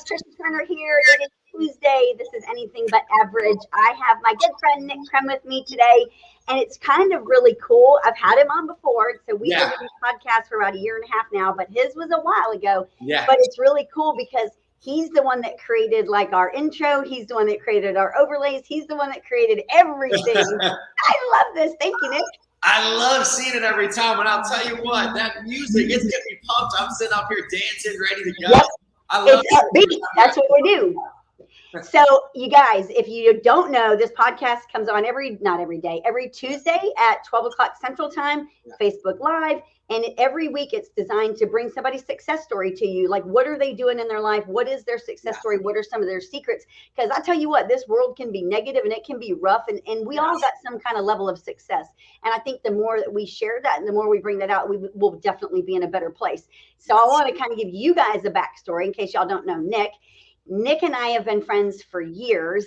Trisha Turner here. It is Tuesday. This is Anything But Average. I have my good friend Nick Krem with me today, and it's kind of really cool. I've had him on before, so we've been doing podcasts for about a year and a half now, but his was a while ago. Yeah. But it's really cool because he's the one that created like our intro. He's the one that created our overlays. He's the one that created everything. I love this. Thank you, Nick. I love seeing it every time, and I'll tell you what, that music, it's getting me pumped. I'm sitting up here dancing, ready to go. Yep. I love it's upbeat. That's what we do. So you guys, if you don't know, this podcast comes on every Tuesday at 12 o'clock Central Time, Facebook Live. And every week it's designed to bring somebody's success story to you. Like, what are they doing in their life? What is their success story? What are some of their secrets? Because I tell you what, this world can be negative and it can be rough. And we all got some kind of level of success. And I think the more that we share that and the more we bring that out, we will definitely be in a better place. So I want to kind of give you guys a backstory in case y'all don't know Nick. Nick and I have been friends for years,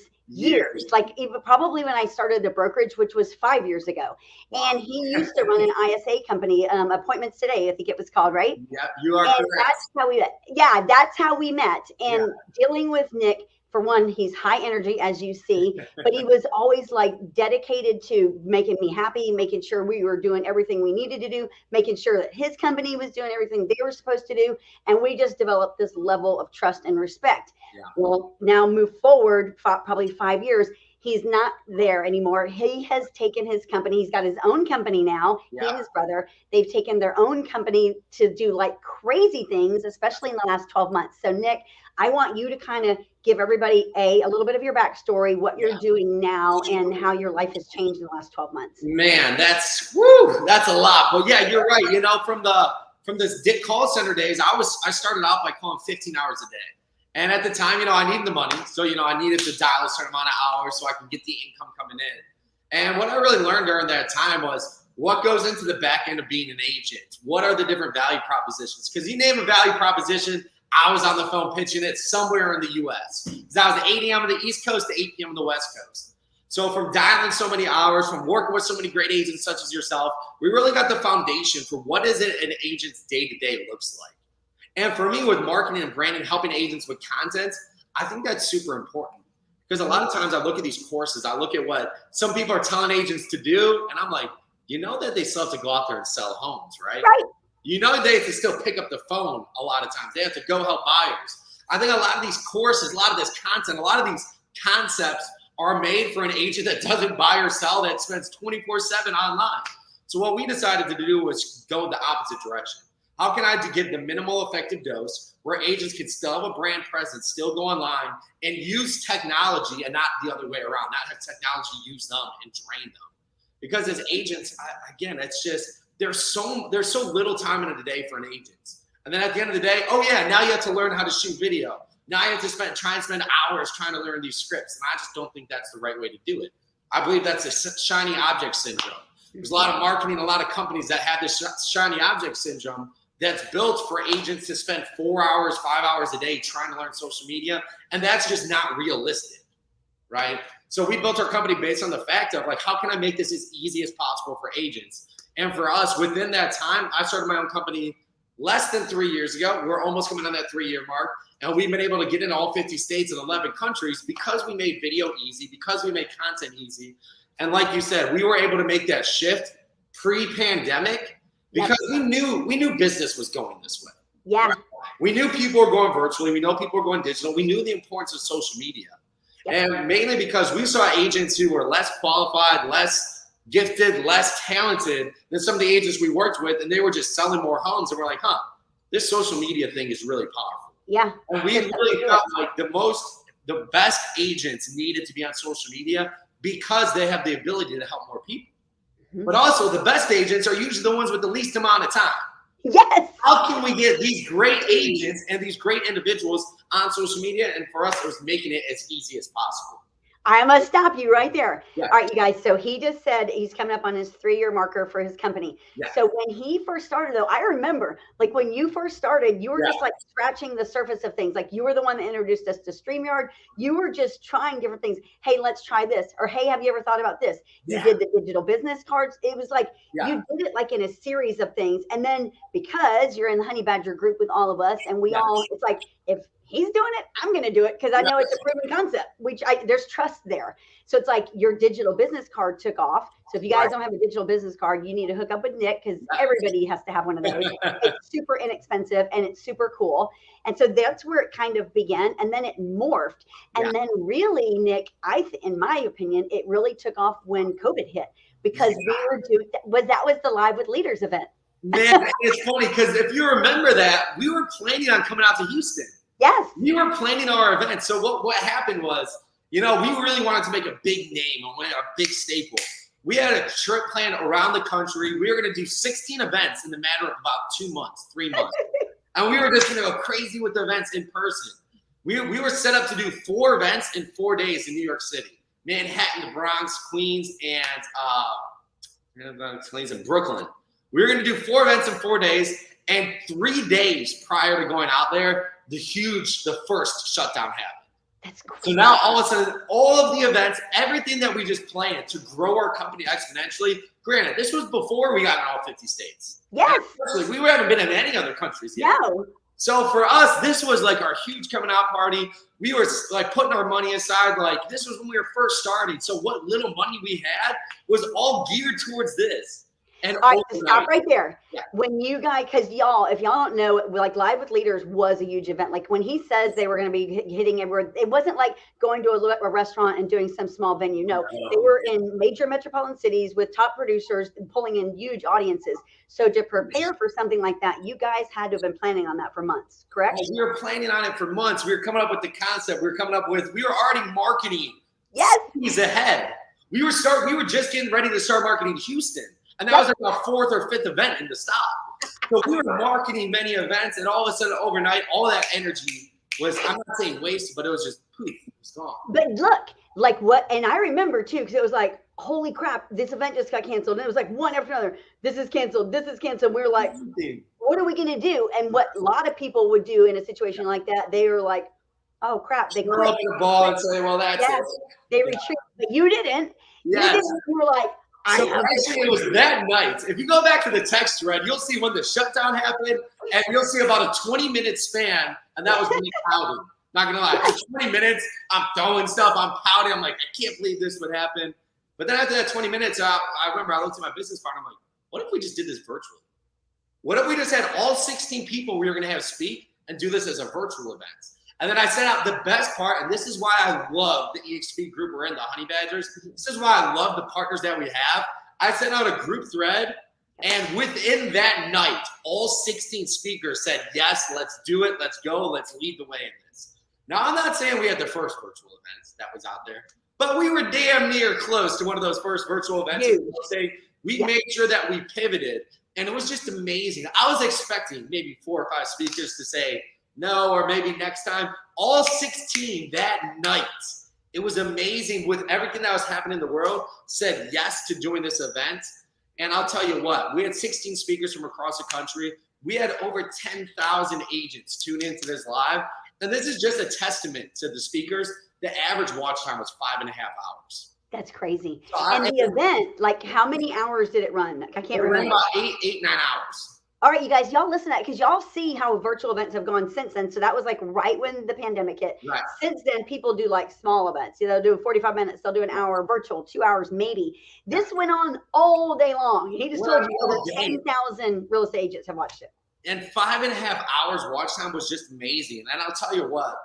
like even probably when I started the brokerage, which was 5 years ago. And he used to run an ISA company, Appointments Today, I think it was called, right? Yeah, you are correct. That's how we met. Yeah, that's how we met. And dealing with Nick, for one, he's high energy, as you see, but he was always like dedicated to making me happy, making sure we were doing everything we needed to do, making sure that his company was doing everything they were supposed to do. And we just developed this level of trust and respect. Yeah. Well, now move forward, probably 5 years. He's not there anymore. He has taken his company. He's got his own company now. Yeah. He and his brother, they've taken their own company to do like crazy things, especially in the last 12 months. So Nick, I want you to kind of give everybody a little bit of your backstory, what you're doing now and how your life has changed in the last 12 months. Man, that's a lot. But yeah, you're right. You know, from the call center days, I started out by calling 15 hours a day. And at the time, you know, I needed the money. So, you know, I needed to dial a certain amount of hours so I can get the income coming in. And what I really learned during that time was what goes into the back end of being an agent. What are the different value propositions? Because you name a value proposition, I was on the phone pitching it somewhere in the U.S. Because I was at 8 a.m. on the East Coast to 8 p.m. on the West Coast. So from dialing so many hours, from working with so many great agents such as yourself, we really got the foundation for what is it an agent's day-to-day looks like. And for me, with marketing and branding, helping agents with content, I think that's super important. Because a lot of times I look at these courses, I look at what some people are telling agents to do, and I'm like, you know that they still have to go out there and sell homes, right? Right. You know they have to still pick up the phone a lot of times. They have to go help buyers. I think a lot of these courses, a lot of this content, a lot of these concepts are made for an agent that doesn't buy or sell, that spends 24/7 online. So what we decided to do was go the opposite direction. How can I get the minimal effective dose where agents can still have a brand presence, still go online and use technology and not the other way around, not have technology use them and drain them. Because as agents, again, it's just, there's so little time in the day for an agent. And then at the end of the day, oh yeah, now you have to learn how to shoot video. Now you have to try and spend hours trying to learn these scripts. And I just don't think that's the right way to do it. I believe that's a shiny object syndrome. There's a lot of marketing, a lot of companies that have this shiny object syndrome that's built for agents to spend 4 hours, 5 hours a day trying to learn social media. And that's just not realistic, right? So we built our company based on the fact of like, how can I make this as easy as possible for agents? And for us, within that time, I started my own company less than 3 years ago. We're almost coming on that 3-year mark. And we've been able to get in all 50 states and 11 countries because we made video easy, because we made content easy. And like you said, we were able to make that shift pre-pandemic because we knew business was going this way. Yeah. Right? We knew people were going virtually. We know people were going digital. We knew the importance of social media. And mainly because we saw agents who were less qualified, less gifted, less talented than some of the agents we worked with, and they were just selling more homes. And we're like, this social media thing is really powerful. Yeah. And we really felt like the best agents needed to be on social media because they have the ability to help more people. Mm-hmm. But also the best agents are usually the ones with the least amount of time. Yes. How can we get these great agents and these great individuals on social media? And for us, it was making it as easy as possible. I must stop you right there. Yeah. All right, you guys. So he just said he's coming up on his 3-year marker for his company. Yeah. So when he first started, though, I remember like when you first started, you were just like scratching the surface of things. Like you were the one that introduced us to StreamYard. You were just trying different things. Hey, let's try this. Or hey, have you ever thought about this? You did the digital business cards. It was like you did it like in a series of things. And then because you're in the Honey Badger group with all of us and we all, it's like if he's doing it, I'm going to do it because I know it's a proven concept, there's trust there. So it's like your digital business card took off. So if you guys don't have a digital business card, you need to hook up with Nick because everybody has to have one of those. It's super inexpensive and it's super cool. And so that's where it kind of began. And then it morphed. And then really, Nick, in my opinion, it really took off when COVID hit because we were doing, that was the Live with Leaders event. Man, it's funny because if you remember that, we were planning on coming out to Houston. Yes. We were planning our event. So what happened was, we really wanted to make a big name, a big staple. We had a trip planned around the country. We were going to do 16 events in the matter of about 2 months, 3 months. And we were just going to go crazy with the events in person. We were set up to do 4 events in 4 days in New York City. Manhattan, the Bronx, Queens, and Brooklyn. We were going to do 4 events in 4 days. And 3 days prior to going out there, the first shutdown happened. That's cool. So now all of a sudden, all of the events, everything that we just planned to grow our company exponentially, granted, this was before we got in all 50 states. Yes. We haven't been in any other countries yet. No. So for us, this was like our huge coming out party. We were like putting our money aside. Like this was when we were first starting. So what little money we had was all geared towards this. And all right, stop right there. Yeah. When you guys, because y'all, if y'all don't know, like Live with Leaders was a huge event. Like when he says they were going to be hitting everywhere, it wasn't like going to a restaurant and doing some small venue. No, they were in major metropolitan cities with top producers and pulling in huge audiences. So to prepare for something like that, you guys had to have been planning on that for months, correct? We were planning on it for months. We were coming up with the concept. We were already marketing. Yes. Cities ahead. We were just getting ready to start marketing Houston. And that was like our 4th or 5th event in the stop. So we were marketing many events, and all of a sudden, overnight, all that energy was, I'm not saying wasted, but it was just poof, it was gone. But look, like what, and I remember too, because it was like, holy crap, this event just got canceled. And it was like one after another. This is canceled. This is canceled. We were like, what are we going to do? And what a lot of people would do in a situation like that, they were like, oh crap. They quit the ball and say, well, that's it. They retreat. But you didn't. Yes. You were like, so actually, it was that night. If you go back to the text thread, you'll see when the shutdown happened, and you'll see about a 20-minute span, and that was me pouting. Not gonna lie, for 20 minutes, I'm throwing stuff, I'm pouting. I'm like, I can't believe this would happen. But then after that 20 minutes, I remember I looked at my business partner. I'm like, what if we just did this virtually? What if we just had all 16 people we were gonna have speak and do this as a virtual event? And then I set out the best part, and this is why I love the EXP group we're in, the Honey Badgers. This is why I love the partners that we have. I sent out a group thread, and within that night, all 16 speakers said, yes, let's do it, let's go, let's lead the way in this. Now, I'm not saying we had the first virtual events that was out there, but we were damn near close to one of those first virtual events. We made sure that we pivoted, and it was just amazing. I was expecting maybe 4 or 5 speakers to say, no, or maybe next time. All 16 that night, it was amazing with everything that was happening in the world, said yes to doing this event. And I'll tell you what, we had 16 speakers from across the country. We had over 10,000 agents tune into this live. And this is just a testament to the speakers. The average watch time was 5.5 hours. That's crazy. So and the event, like how many hours did it run? I can't remember. About 8, 9 hours. All right, you guys, y'all listen to that because y'all see how virtual events have gone since then. So that was like right when the pandemic hit. Right. Since then, people do like small events. They'll do 45 minutes. They'll do an hour virtual, 2 hours maybe. This went on all day long. He just told you over 10,000 real estate agents have watched it. And 5.5 hours watch time was just amazing. And I'll tell you what,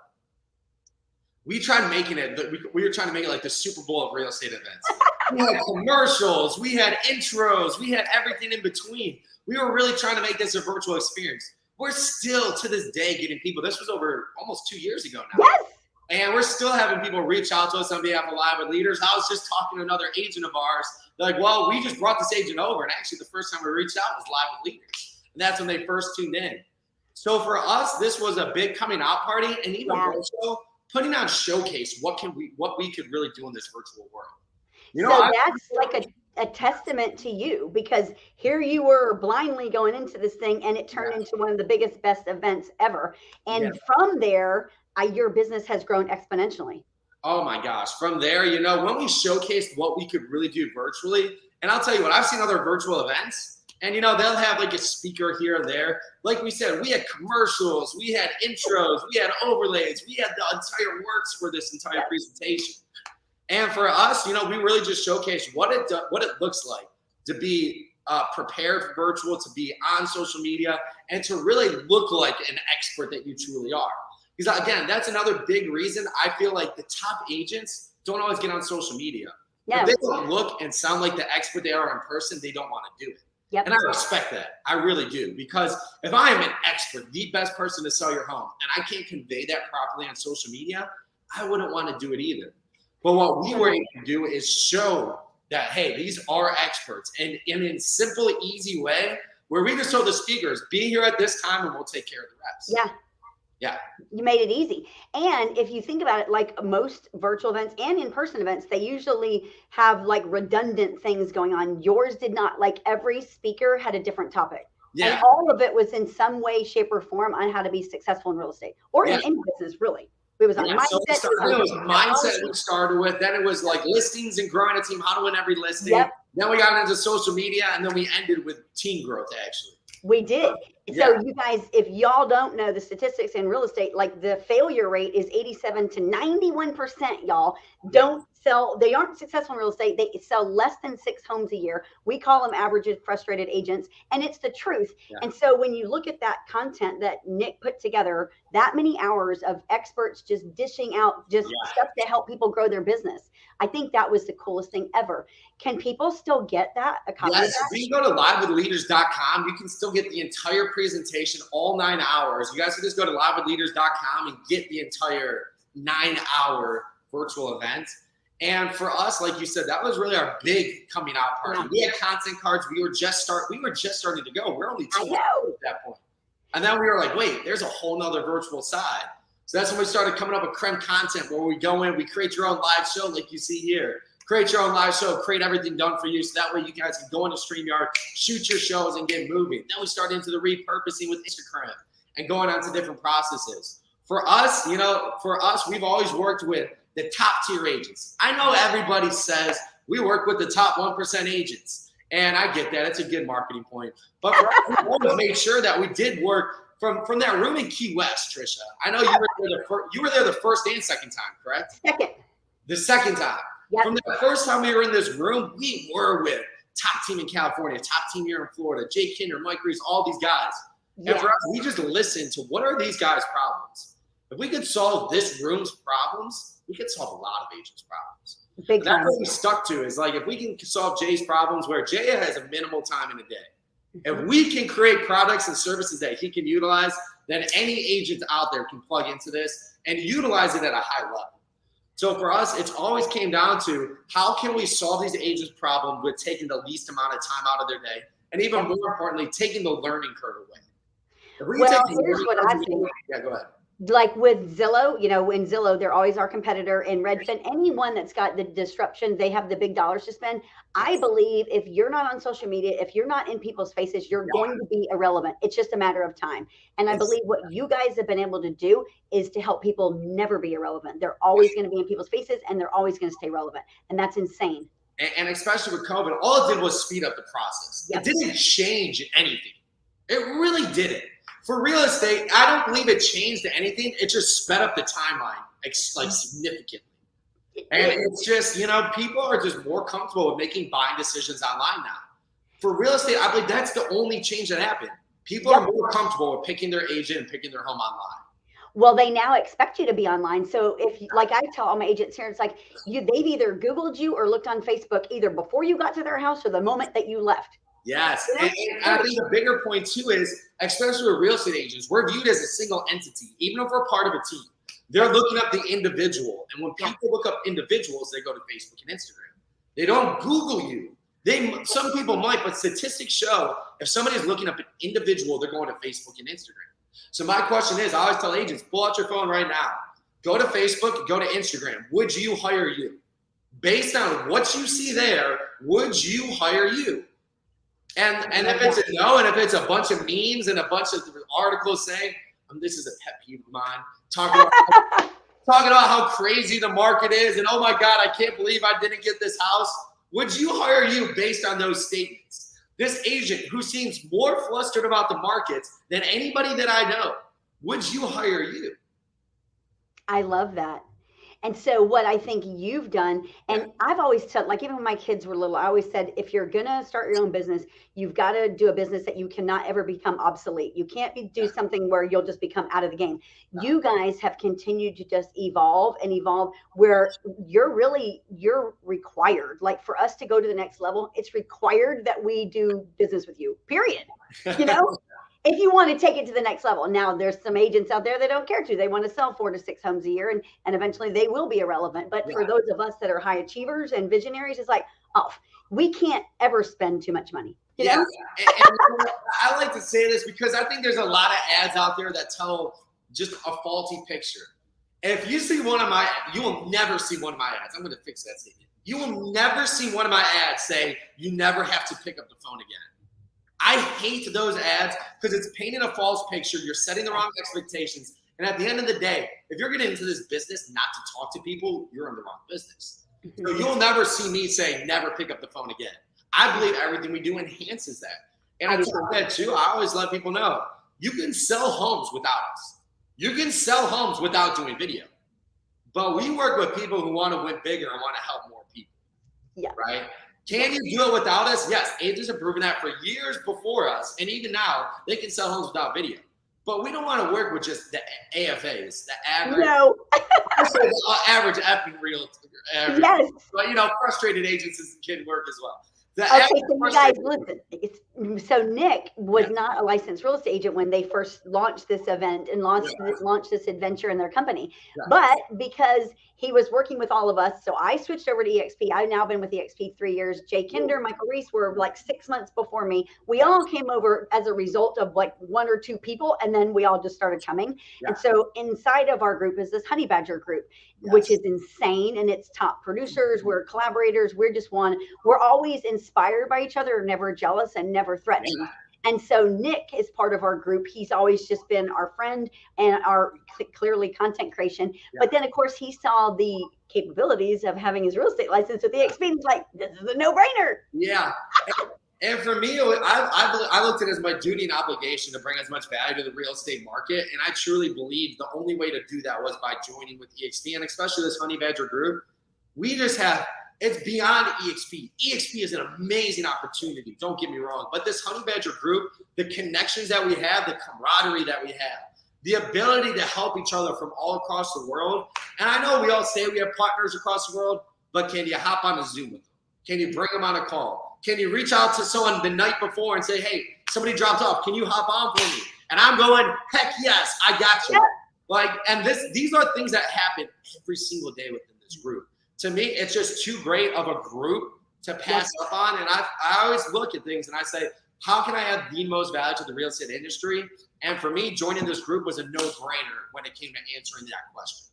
we tried making it. We were trying to make it like the Super Bowl of real estate events. We had commercials. We had intros. We had everything in between. We were really trying to make this a virtual experience. We're still, to this day, getting people. This was over almost 2 years ago now. Yes. And we're still having people reach out to us on behalf of Live with Leaders. I was just talking to another agent of ours. They're like, well, we just brought this agent over. And actually, the first time we reached out was Live with Leaders. And that's when they first tuned in. So for us, this was a big coming out party. And even more so, putting on showcase what we could really do in this virtual world. You know, so that's like a testament to you, because here you were blindly going into this thing and it turned into one of the biggest, best events ever. And from there, your business has grown exponentially. Oh my gosh. From there, when we showcased what we could really do virtually, and I'll tell you what, I've seen other virtual events And, they'll have like a speaker here and there. Like we said, we had commercials, we had intros, we had overlays, we had the entire works for this entire presentation. And for us, we really just showcased what it looks like to be prepared for virtual, to be on social media, and to really look like an expert that you truly are. Because again, that's another big reason I feel like the top agents don't always get on social media. No. If they don't look and sound like the expert they are in person, they don't want to do it. Yep. And I respect that. I really do. Because if I am an expert, the best person to sell your home, and I can't convey that properly on social media, I wouldn't want to do it either. But what we were able to do is show that, hey, these are experts. And in a simple, easy way, where we just told the speakers, be here at this time and we'll take care of the rest. Yeah. Yeah. You made it easy. And if you think about it, like most virtual events and in-person events, they usually have like redundant things going on. Yours did not. Like every speaker had a different topic. Yeah. And all of it was in some way, shape, or form on how to be successful in real estate or in any business, really. It was on mindset. So it was mindset we started with. Then it was like listings and growing a team, how to win every listing. Yep. Then we got into social media, and then we ended with team growth, actually. We did. So you guys, if y'all don't know the statistics in real estate, like the failure rate is 87 to 91%, y'all don't sell. They aren't successful in real estate. They sell less than 6 homes a year. We call them average frustrated agents, and it's the truth. Yeah. And so when you look at that content that Nick put together, that many hours of experts just dishing out stuff to help people grow their business, I think that was the coolest thing ever. Can people still get that? Yes, if you go to livewithleaders.com, you can still get the entire presentation, all 9 hours. You guys can just go to livewithleaders.com and get the entire 9-hour virtual event. And for us, like you said, that was really our big coming out party. Yeah. We had content cards. We were just starting to go. We're only 2 months at that point. And then we were like, wait, there's a whole nother virtual side. So that's when we started coming up with Krem content, where we go in, we create your own live show like you see here. Create your own live show, create everything done for you. So that way you guys can go into StreamYard, shoot your shows and get moving. Then we start into the repurposing with Instagram and going on to different processes. For us, we've always worked with the top tier agents. I know everybody says we work with the top 1% agents. And I get that. It's a good marketing point. But for us, we always made sure that we did work from that room in Key West, Trisha. I know you were there the first and second time, correct? Second. The second time. Yep. From the first time we were in this room, we were with top team in California, top team here in Florida, Jake Kinder, Mike Reese, all these guys. Yeah. And for us, we just listened to what are these guys' problems. If we could solve this room's problems, we could solve a lot of agents' problems. Big time. That's what we stuck to is like if we can solve Jay's problems where Jay has a minimal time in a day. If we can create products and services that he can utilize, then any agent out there can plug into this and utilize it at a high level. So for us, it's always came down to how can we solve these agents' problem with taking the least amount of time out of their day, and even more importantly, taking the learning curve away. Well, here's what I think. Yeah, go ahead. Like with Zillow, in Zillow, they're always our competitor. In Redfin, anyone that's got the disruption, they have the big dollars to spend. I believe if you're not on social media, if you're not in people's faces, you're going to be irrelevant. It's just a matter of time. And I believe what you guys have been able to do is to help people never be irrelevant. They're always going to be in people's faces and they're always going to stay relevant. And that's insane. And especially with COVID, all it did was speed up the process. Yep. It didn't change anything. It really didn't. For real estate, I don't believe it changed anything. It just sped up the timeline like significantly. And it's just, people are just more comfortable with making buying decisions online now. For real estate, I believe that's the only change that happened. People are more comfortable with picking their agent and picking their home online. Well, they now expect you to be online. So if, like I tell all my agents here, it's like they've either Googled you or looked on Facebook either before you got to their house or the moment that you left. Yes. And I think the bigger point too is, especially with real estate agents, we're viewed as a single entity, even if we're part of a team. They're looking up the individual. And when people look up individuals, they go to Facebook and Instagram. They don't Google you. Some people might, but statistics show if somebody's looking up an individual, they're going to Facebook and Instagram. So my question is, I always tell agents, pull out your phone right now. Go to Facebook, go to Instagram. Would you hire you? Based on what you see there, would you hire you? And if it's a no, and if it's a bunch of memes and a bunch of articles saying, this is a pet peeve of mine, talking about how crazy the market is, and oh my God, I can't believe I didn't get this house. Would you hire you based on those statements? this agent who seems more flustered about the markets than anybody that I know, would you hire you? I love that. And so what I think you've done, and I've always said, like even when my kids were little, I always said, if you're gonna start your own business, you've got to do a business that you cannot ever become obsolete. You can't do something where you'll just become out of the game. You guys have continued to just evolve and evolve where you're required. Like for us to go to the next level, it's required that we do business with you, period. You know? If you want to take it to the next level. Now, there's some agents out there that don't care to. They want to sell 4 to 6 homes a year, and eventually they will be irrelevant. But for those of us that are high achievers and visionaries, it's like, oh, we can't ever spend too much money. You know? And I like to say this because I think there's a lot of ads out there that tell just a faulty picture. If you see one of my, you will never see one of my ads. I'm going to fix that statement. You will never see one of my ads say, you never have to pick up the phone again. I hate those ads because it's painting a false picture. You're setting the wrong expectations. And at the end of the day, if you're getting into this business not to talk to people, you're in the wrong business. So you'll never see me say, never pick up the phone again. I believe everything we do enhances that. And I tell that too. I always let people know, you can sell homes without us. You can sell homes without doing video. But we work with people who want to win bigger and want to help more people. Yeah. Right? Can you do it without us? Yes, agents have proven that for years before us, and even now, they can sell homes without video. But we don't want to work with just the AFAs, the average, average effing realtor. Yes. But, frustrated agents can work as well. Okay, so you guys, listen. So Nick was not a licensed real estate agent when they first launched this event and launched this adventure in their company. Yeah. But because he was working with all of us, so I switched over to EXP. I've now been with EXP 3 years. Jay Kinder, Michael Reese were like 6 months before me. We all came over as a result of like 1 or 2 people, and then we all just started coming. Yeah. And so inside of our group is this Honey Badger group, which is insane, and it's top producers. We're collaborators. We're always inspired by each other, never jealous and never threatening. And so Nick is part of our group. He's always just been our friend and our clearly content creation. But then of course he saw the capabilities of having his real estate license with EXP. He's like, this is a no-brainer. Yeah. And for me, I looked at it as my duty and obligation to bring as much value to the real estate market. And I truly believe the only way to do that was by joining with EXP, and especially this Honey Badger group. We just have, it's beyond EXP. EXP is an amazing opportunity, don't get me wrong. But this Honey Badger group, the connections that we have, the camaraderie that we have, the ability to help each other from all across the world. And I know we all say we have partners across the world, but can you hop on a Zoom with them? Can you bring them on a call? Can you reach out to someone the night before and say, hey, somebody dropped off. Can you hop on for me? And I'm going, heck yes, I got you. These are things that happen every single day within this group. To me, it's just too great of a group to pass up on. And I always look at things and I say, how can I add the most value to the real estate industry? And for me, joining this group was a no-brainer when it came to answering that question.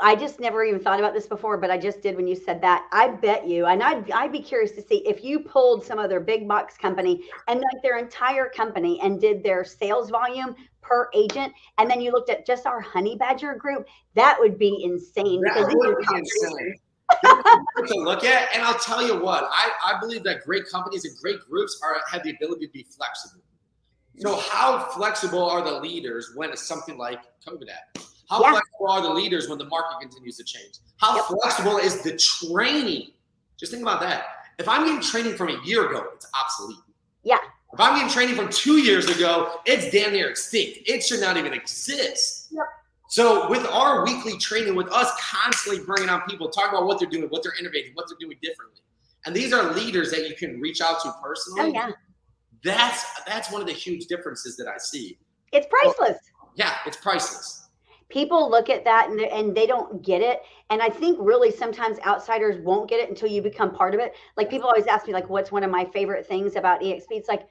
I just never even thought about this before, but I just did when you said that. I bet you, and I'd be curious to see if you pulled some other big box company and like their entire company and did their sales volume per agent, and then you looked at just our Honey Badger group, that would be insane. That would be insane. To look at, and I'll tell you what, I believe that great companies and great groups have the ability to be flexible. So how flexible are the leaders when it's something like COVID happened? How flexible are the leaders when the market continues to change? How flexible is the training? Just think about that. If I'm getting training from a year ago, it's obsolete. Yeah. If I'm getting training from 2 years ago, it's damn near extinct. It should not even exist. Yep. So with our weekly training, with us constantly bringing on people, talking about what they're doing, what they're innovating, what they're doing differently. And these are leaders that you can reach out to personally. Oh, yeah. That's one of the huge differences that I see. It's priceless. Yeah, it's priceless. People look at that and they don't get it. And I think really sometimes outsiders won't get it until you become part of it. Like people always ask me, like, what's one of my favorite things about EXP? It's like,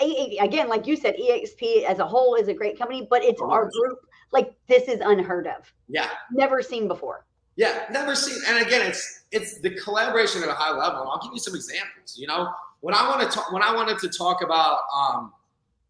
again, like you said, EXP as a whole is a great company, but it's our group. Like this is unheard of. Yeah. Never seen before. Yeah, never seen. And again, it's the collaboration at a high level. I'll give you some examples. When I wanted to talk about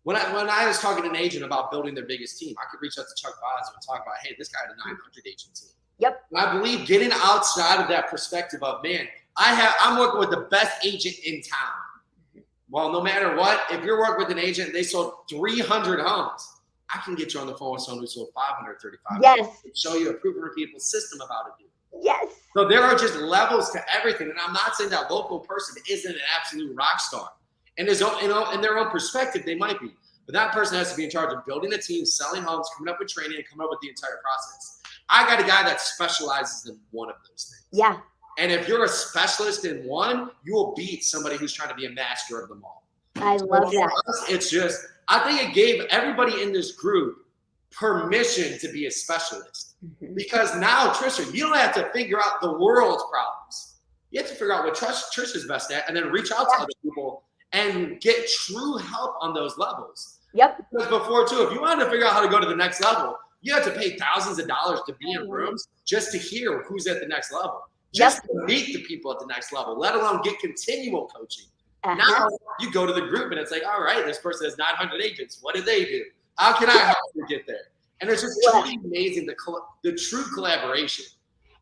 When I was talking to an agent about building their biggest team, I could reach out to Chuck Boswell and talk about, hey, this guy had a 900 agent team. Yep. And I believe getting outside of that perspective of, man, I'm working with the best agent in town. Well, no matter what, if you're working with an agent and they sold 300 homes, I can get you on the phone with someone who sold 535. Yes. Show you a proven repeatable system of how to do it. Yes. So there are just levels to everything. And I'm not saying that local person isn't an absolute rock star. In his own, in their own perspective, they might be. But that person has to be in charge of building a team, selling homes, coming up with training, and coming up with the entire process. I got a guy that specializes in one of those things. Yeah. And if you're a specialist in one, you will beat somebody who's trying to be a master of them all. I love that. Us, it's just, I think it gave everybody in this group permission to be a specialist. Mm-hmm. Because now, Trisha, you don't have to figure out the world's problems. You have to figure out what Trisha's best at and then reach out to other people and get true help on those levels. Yep. Because before, too, if you wanted to figure out how to go to the next level, you have to pay thousands of dollars to be in rooms just to hear who's at the next level. Just to meet the people at the next level, let alone get continual coaching. Now you go to the group and it's like, all right, this person has 900 agents. What did they do? How can I help you get there? And it's just truly amazing, the true collaboration.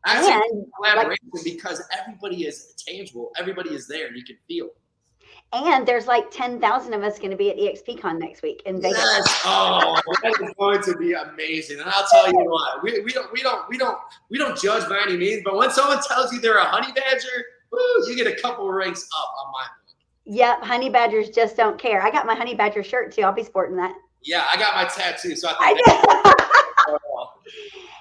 I say collaboration because everybody is tangible. Everybody is there and you can feel it. And there's like 10,000 of us going to be at EXPCon next week in Vegas. Yes. Oh, that is going to be amazing. And I'll tell you what, we don't judge by any means, but when someone tells you they're a honey badger, woo, you get a couple ranks up on my book. Yep, honey badgers just don't care. I got my honey badger shirt too. I'll be sporting that. Yeah, I got my tattoo, so I think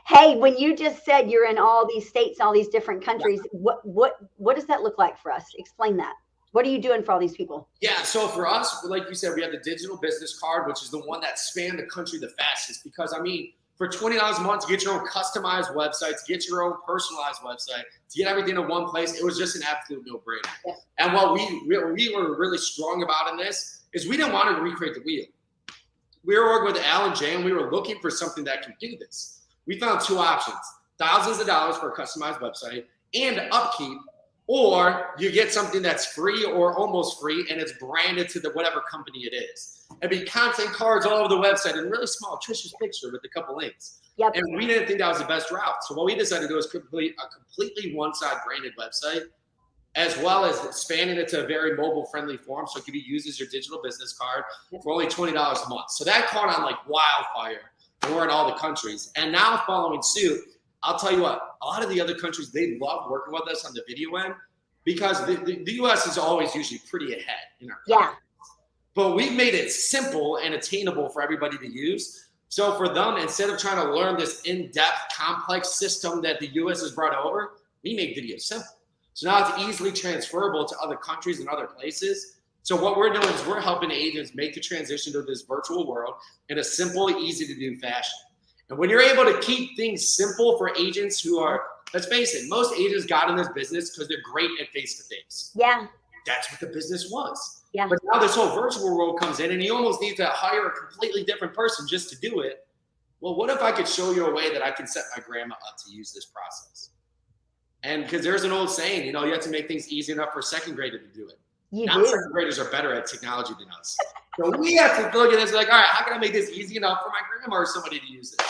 Hey, when you just said you're in all these states, all these different countries, what does that look like for us? Explain that. What are you doing for all these people? Yeah, so for us, like you said, we have the digital business card, which is the one that spanned the country the fastest. Because, I mean, for $20 a month to get your own customized website, to get your own personalized website, to get everything in one place, it was just an absolute no-brainer. Yeah. And what we were really strong about in this is we didn't want to recreate the wheel. We were working with Al and Jay, and we were looking for something that could do this. We found two options: thousands of dollars for a customized website and upkeep, or you get something that's free or almost free and it's branded to the whatever company it is. It'd be content cards all over the website and really small, Trisha's picture with a couple links. Yep. And we didn't think that was the best route. So what we decided to do is complete a completely one-side branded website, as well as expanding it to a very mobile-friendly form, so it can be used as your digital business card for only $20 a month. So that caught on like wildfire. And we're in all the countries. And now following suit, I'll tell you what, a lot of the other countries, they love working with us on the video end because the U.S. is always usually pretty ahead in our country. Yeah. But we've made it simple and attainable for everybody to use. So for them, instead of trying to learn this in-depth, complex system that the U.S. has brought over, we make videos simple. So now it's easily transferable to other countries and other places. So what we're doing is we're helping agents make the transition to this virtual world in a simple, easy-to-do fashion. And when you're able to keep things simple for agents who are, let's face it, most agents got in this business because they're great at face-to-face. Yeah. That's what the business was. Yeah. But now this whole virtual world comes in and you almost need to hire a completely different person just to do it. Well, what if I could show you a way that I can set my grandma up to use this process? And because there's an old saying, you have to make things easy enough for a second grader to do it. Now second graders are better at technology than us. So we have to look at this like, all right, how can I make this easy enough for my grandma or somebody to use this?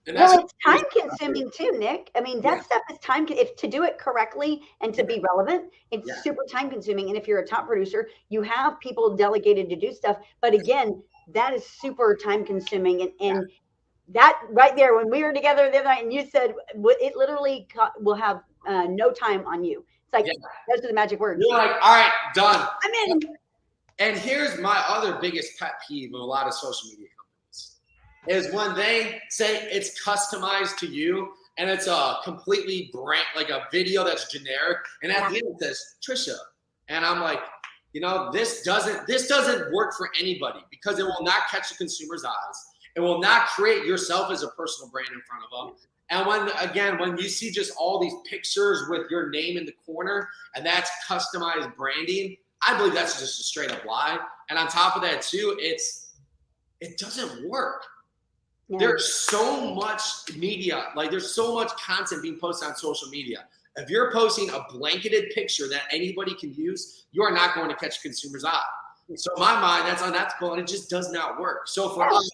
And well, it's time consuming too, Nick. I mean, that stuff is time. If to do it correctly and to be relevant, it's super time consuming. And if you're a top producer, you have people delegated to do stuff. But again, that is super time consuming. And that right there, when we were together the other night and you said it literally will have no time on you. It's like, those are the magic words. You're like, all right, done. I'm in. And here's my other biggest pet peeve of a lot of social media companies is when they say it's customized to you and it's a completely brand, like a video that's generic. And at the end it says Trisha. And I'm like, this doesn't work for anybody because it will not catch the consumer's eyes. It will not create yourself as a personal brand in front of them. And when you see just all these pictures with your name in the corner and that's customized branding, I believe that's just a straight up lie. And on top of that too, it doesn't work. Yeah. There's so much media, like there's so much content being posted on social media. If you're posting a blanketed picture that anybody can use, you are not going to catch consumer's eye. So in my mind, that's unethical and it just does not work. So for us,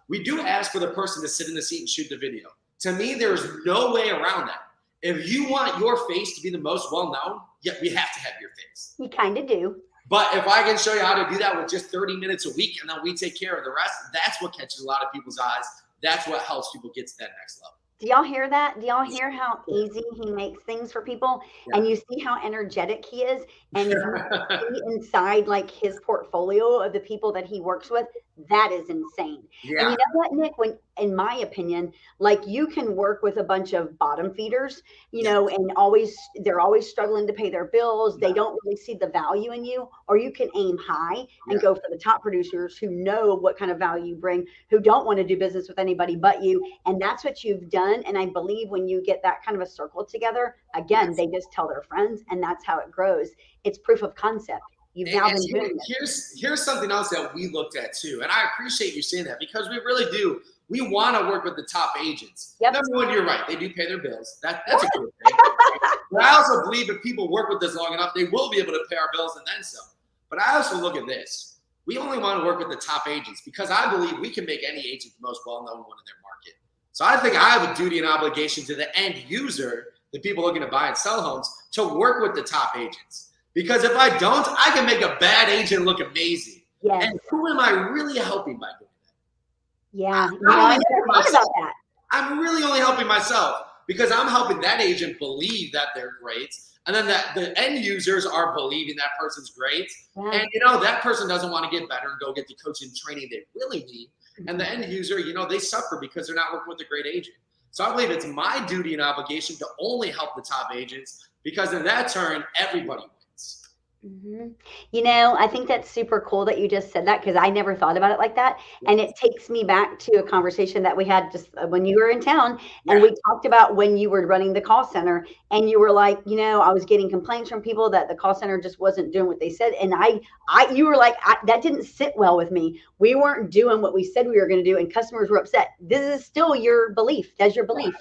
we do ask for the person to sit in the seat and shoot the video. To me, there's no way around that. If you want your face to be the most well-known, we have to have your face. You kind of do. But if I can show you how to do that with just 30 minutes a week, and then we take care of the rest, that's what catches a lot of people's eyes. That's what helps people get to that next level. Do y'all hear that? Do y'all hear how easy he makes things for people? Yeah. And you see how energetic he is? And if you see inside like his portfolio of the people that he works with, that is insane. Yeah. And you know what, Nick, when in my opinion, like you can work with a bunch of bottom feeders, you know, and they're always struggling to pay their bills. They don't really see the value in you, or you can aim high and go for the top producers who know what kind of value you bring, who don't want to do business with anybody but you. And that's what you've done. And I believe when you get that kind of a circle together, again, they just tell their friends, and that's how it grows. It's proof of concept. You've now been doing it. Here's something else that we looked at too, and I appreciate you saying that, because we really do. We want to work with the top agents. Yep. Number one, you're right. They do pay their bills. That's a good thing. But I also believe if people work with us long enough, they will be able to pay our bills and then some. But I also look at this. We only want to work with the top agents because I believe we can make any agent the most well-known one in their market. So I think I have a duty and obligation to the end user, the people looking to buy and sell homes, to work with the top agents. Because if I don't, I can make a bad agent look amazing. Yes. And who am I really helping by doing that? Yeah. I never thought about that. I'm really only helping myself, because I'm helping that agent believe that they're great. And then that the end users are believing that person's great. Yeah. And, you know, that person doesn't want to get better and go get the coaching and training they really need. And the end user, you know, they suffer because they're not working with a great agent. So I believe it's my duty and obligation to only help the top agents, because in that turn, everybody wins. Mm-hmm. You know, I think that's super cool that you just said that, because I never thought about it like that. And it takes me back to a conversation that we had just when you were in town, and we talked about when you were running the call center, and you were like, you know, I was getting complaints from people that the call center just wasn't doing what they said. And you were like, that didn't sit well with me. We weren't doing what we said we were going to do, and customers were upset. This is still your belief. That's your belief.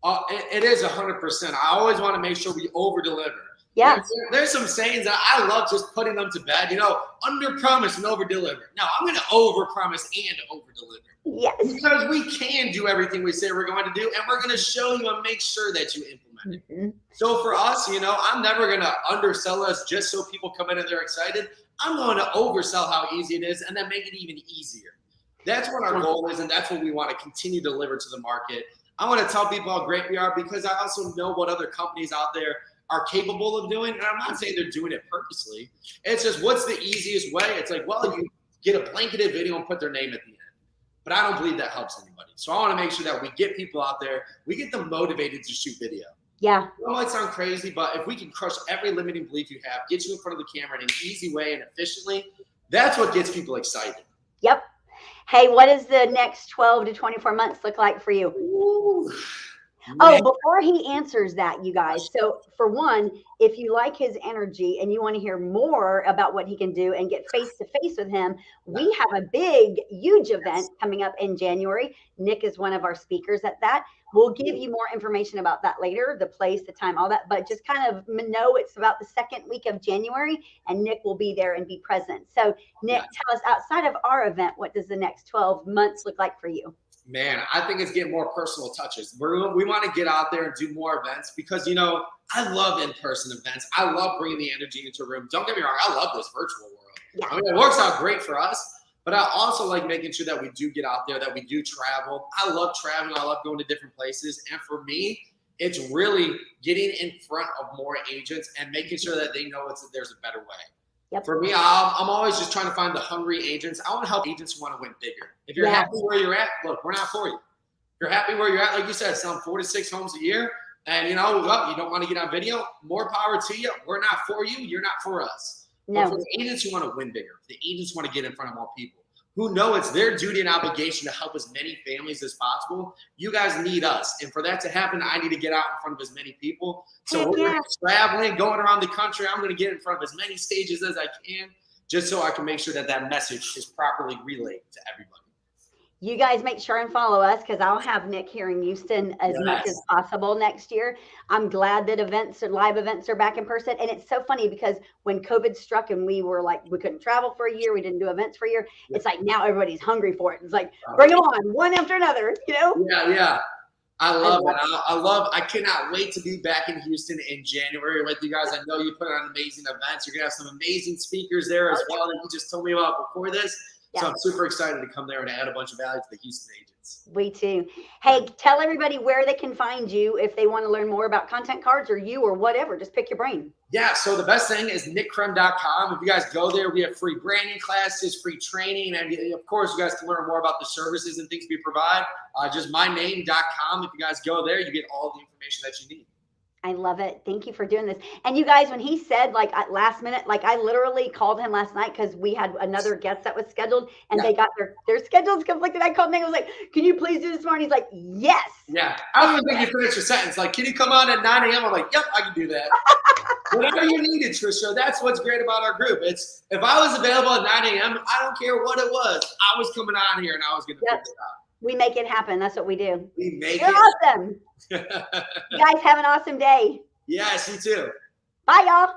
It is 100%. I always want to make sure we over deliver. Yeah. There's some sayings that I love just putting them to bed, you know, under promise and over deliver. No, I'm going to over promise and over deliver. Yes. Because we can do everything we say we're going to do, and we're going to show you and make sure that you implement it. Mm-hmm. So for us, you know, I'm never going to undersell us just so people come in and they're excited. I'm going to oversell how easy it is and then make it even easier. That's what our goal is, and that's what we want to continue to deliver to the market. I want to tell people how great we are, because I also know what other companies out there are capable of doing. And I'm not saying they're doing it purposely. It's just, what's the easiest way? It's like, well, you get a blanketed video and put their name at the end. But I don't believe that helps anybody. So I want to make sure that we get people out there. We get them motivated to shoot video. Yeah. It might sound crazy, but if we can crush every limiting belief you have, get you in front of the camera in an easy way and efficiently, that's what gets people excited. Yep. Hey, what does the next 12 to 24 months look like for you? Ooh. Oh, before he answers that, you guys. So for one, if you like his energy and you want to hear more about what he can do and get face to face with him, we have a big, huge event coming up in January. Nick is one of our speakers at that. We'll give you more information about that later, the place, the time, all that, but just kind of know it's about the second week of January, and Nick will be there and be present. So Nick, tell us, outside of our event, what does the next 12 months look like for you? Man, I think it's getting more personal touches. We want to get out there and do more events, because, you know, I love in-person events. I love bringing the energy into a room. Don't get me wrong. I love this virtual world. Yeah. I mean, it works out great for us, but I also like making sure that we do get out there, that we do travel. I love traveling. I love going to different places. And for me, it's really getting in front of more agents and making sure that they know there's a better way. Yep. For me, I'm always just trying to find the hungry agents. I want to help agents who want to win bigger. If you're happy where you're at, look, we're not for you. If you're happy where you're at, like you said, selling 4 to 6 homes a year, and you know, you don't want to get on video, more power to you. We're not for you. You're not for us. No. But for the agents who want to win bigger, the agents who want to get in front of more people, who know it's their duty and obligation to help as many families as possible, you guys need us. And for that to happen, I need to get out in front of as many people. So we're traveling, going around the country. I'm going to get in front of as many stages as I can, just so I can make sure that that message is properly relayed to everybody. You guys make sure and follow us, because I'll have Nick here in Houston as much as possible next year. I'm glad that live events are back in person. And it's so funny, because when COVID struck and we were like, we couldn't travel for a year, we didn't do events for a year. It's like now everybody's hungry for it. It's like, bring them on, one after another, you know? Yeah. I love it. I cannot wait to be back in Houston in January with you guys. I know you put on amazing events. You're going to have some amazing speakers there as well that you just told me about before this. So I'm super excited to come there and add a bunch of value to the Houston agents. We too. Hey, tell everybody where they can find you if they want to learn more about content cards or you or whatever. Just pick your brain. Yeah, so the best thing is Nickcrem.com. If you guys go there, we have free branding classes, free training, and of course, you guys can learn more about the services and things we provide. Just myname.com. If you guys go there, you get all the information that you need. I love it. Thank you for doing this. And you guys, when he said like at last minute, like I literally called him last night because we had another guest that was scheduled and they got their schedules conflicted. I called Nick. I was like, can you please do this tomorrow? And he's like, yes. Yeah. I don't even think you finished your sentence. Like, can you come on at 9 a.m.? I'm like, yep, I can do that. Whatever you needed, Trisha. That's what's great about our group. It's if I was available at 9 a.m., I don't care what it was. I was coming on here and I was going to figure it out. We make it happen. That's what we do. We make You're awesome. You guys have an awesome day. Yes, you too. Bye, y'all.